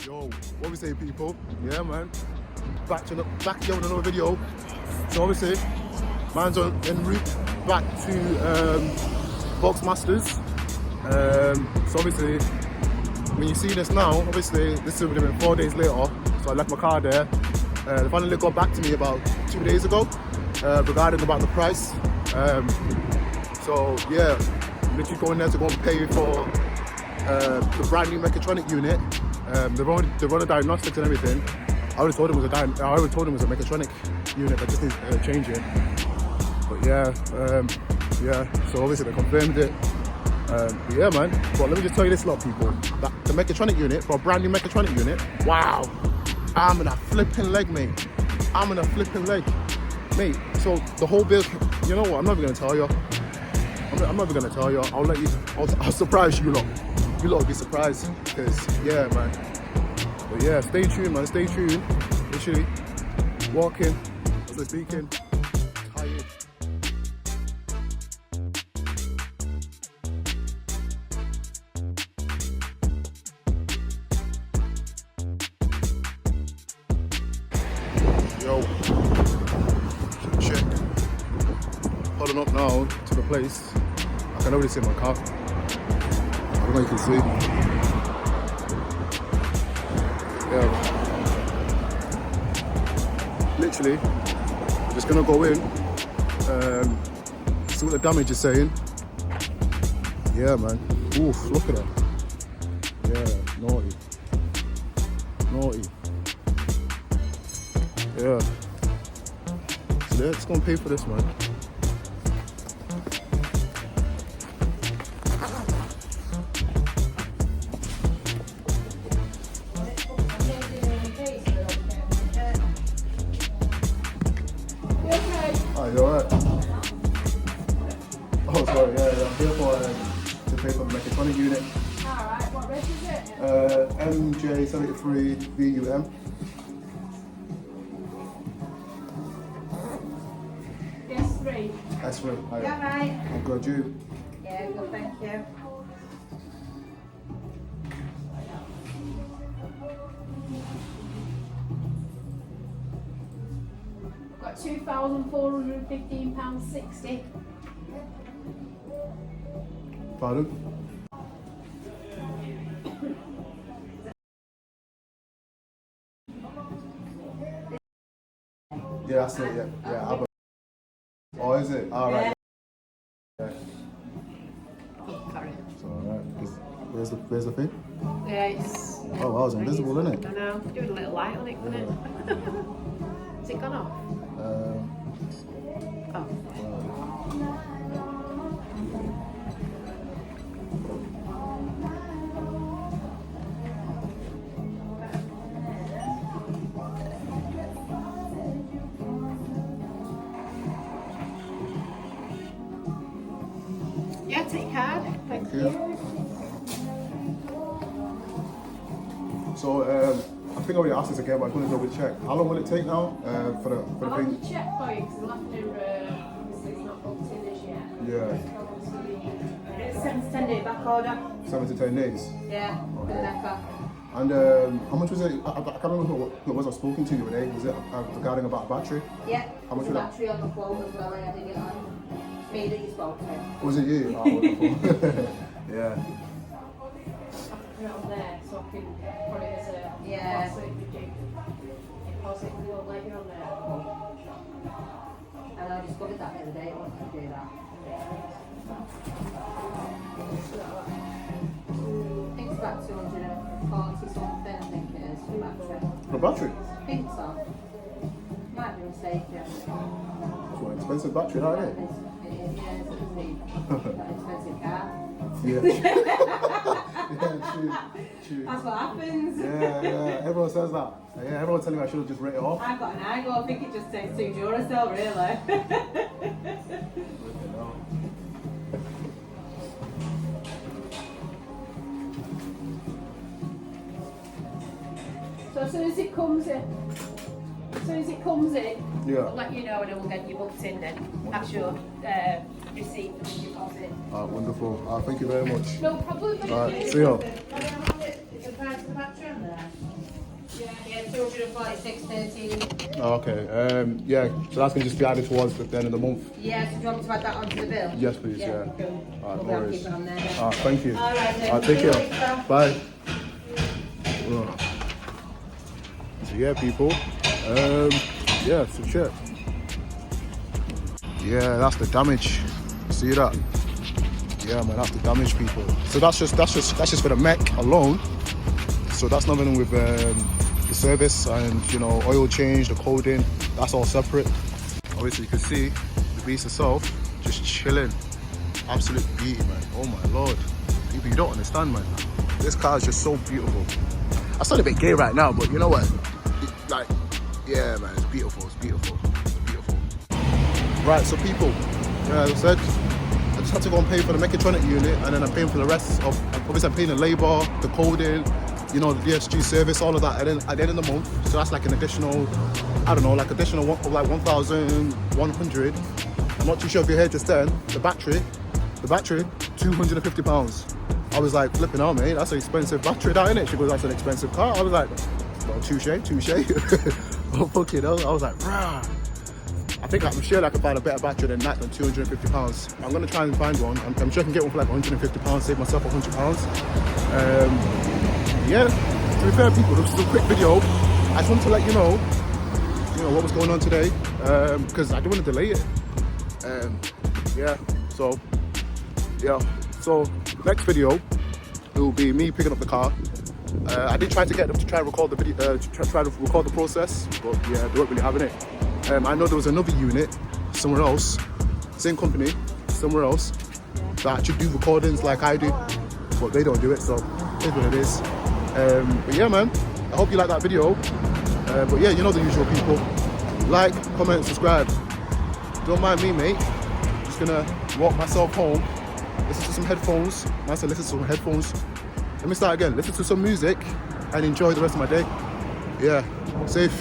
Yo, what we say, people? Yeah, man. Back here with another video. So obviously, man's en route back to Boxmasters. So obviously, when you see this now, obviously this would have been 4 days later. So I left my car there. They finally got back to me about 2 days ago regarding about the price. So yeah, literally going there to go and pay for the brand new Mechatronic unit. They've run the diagnostics and everything. I already told him it was a Mechatronic unit that just needs changing. But yeah. So obviously they confirmed it. But yeah, man. But let me just tell you this, lot, people. That the Mechatronic unit, for a brand new Mechatronic unit, wow! I'm in a flipping leg, mate. I'm in a flipping leg, mate. So the whole bill. You know what? I'm not even gonna tell you. I'm not even gonna tell you. I'll let you. I'll surprise you, lot. You lot will be surprised, because yeah, man. But yeah, stay tuned, man. Stay tuned. Literally walking, speaking, tired. Yo, check. Pulling up now to the place. I can already see my car. I don't know if you can see. Yeah. Literally, I'm just gonna go in, see what the damage is saying. Yeah, man. Oof, look at that. Yeah, naughty. Naughty. Yeah. So let's go and pay for this, man. You alright? Oh, sorry, yeah, I'm here for to pay for the Mechatronic unit. Alright, what reg is it? MJ73 VUM. Yes, 3. That's right. Yeah, right. I'm good, you? Yeah, good, thank you. Got £2,415.60. Pardon? Yeah, that's it, yeah. Oh, is it? Alright. Yeah. Sorry. It's alright. Where's the thing? Yeah, it's... Oh, wow, it's invisible, isn't it? I know. Doing a little light on it, couldn't it? Has it gone off? Oh. Yeah, take card. Thank you. So, I think I already asked this again, but I just want to double check. How long will it take now for the I'll thing? have to check for you because we'll have to, obviously it's not booked in as yet. Yeah. It's 7 to 10 day back order. 7 to 10 days. Yeah, for the Mecca. And how much was it? I can't remember who it was I was speaking to you today. Was it regarding about a battery? Yeah, how much the was that? battery on the phone as well, I added it on. Me that you spoke to. Was it you? Oh, wonderful. Yeah. Put it on there so I can put it as a deposit. We won't let you on there. And I discovered that the other day, I wanted to do that. I think it's about 240 something, I think it is, for battery. For a battery? I think so. Might be mistaken. That's an expensive battery, that, isn't it? It is, yeah, it's an expensive car. Yeah. Yeah, true. That's what happens. Yeah. Everyone says that. Yeah, everyone's telling me I should have just written it off. I've got an eye I think it just takes 2 Duracell, really. So as soon as it comes in, Yeah. we'll let you know and then we'll get you booked in then. That's your receipt for the deposit. Wonderful. Thank you very much. No problem. Alright, see you. Is the price of the battery on there? Yeah, 246.13. Oh, okay. Yeah, so that's gonna just be added towards the end of the month. Yeah, so do you want me to add that onto the bill? Yes, please. Yeah. Cool. Alright, no Okay, I'll worries. keep it on there then. Alright, thank you. All right, then. Alright, take See you care. later. Bye. Ugh. So yeah, people. Yeah, so shit. Yeah, that's the damage. See that? Yeah, man, that's the damage, people. So that's just for the mech alone. So that's nothing with the service and, you know, oil change, the coding. That's all separate. Obviously, you can see the beast itself just chilling. Absolute beauty, man. Oh my lord. People, you don't understand, man. This car is just so beautiful. I sound a bit gay right now, but you know what? Like, yeah, man, it's beautiful. It's beautiful. It's beautiful. Right, so people, as I said, I just had to go and pay for the Mechatronic unit, and then I'm paying for the rest of, obviously I'm paying the labour, the coding, you know, the DSG service, all of that, and then at the end of the month. So that's like an additional, I don't know, like additional like 1,100. I'm not too sure if you heard just then, the battery, £250. I was like, flipping out, mate, that's an expensive battery, that, innit? She goes, that's an expensive car. I was like, well, touche. Oh, fucking hell. I was like, rah. I think I'm sure I can find a better battery than that, than £250. I'm going to try and find one. I'm sure I can get one for like £150, save myself £100. Yeah, to be fair, people, this is a quick video. I just wanted to let you know what was going on today, because I didn't want to delay it. So next video, it will be me picking up the car. I did try to get them to try and record the video, try to record the process, but yeah, they weren't really having it. I know there was another unit somewhere else, same company, somewhere else, that actually do recordings like I do, but they don't do it, so it is what it is. But yeah, man, I hope you like that video. But yeah, you know the usual, people. Like, comment, subscribe. Don't mind me, mate. Just gonna walk myself home, listen to some headphones. I said listen to some headphones. Let me start again. Listen to some music and enjoy the rest of my day. Yeah, safe.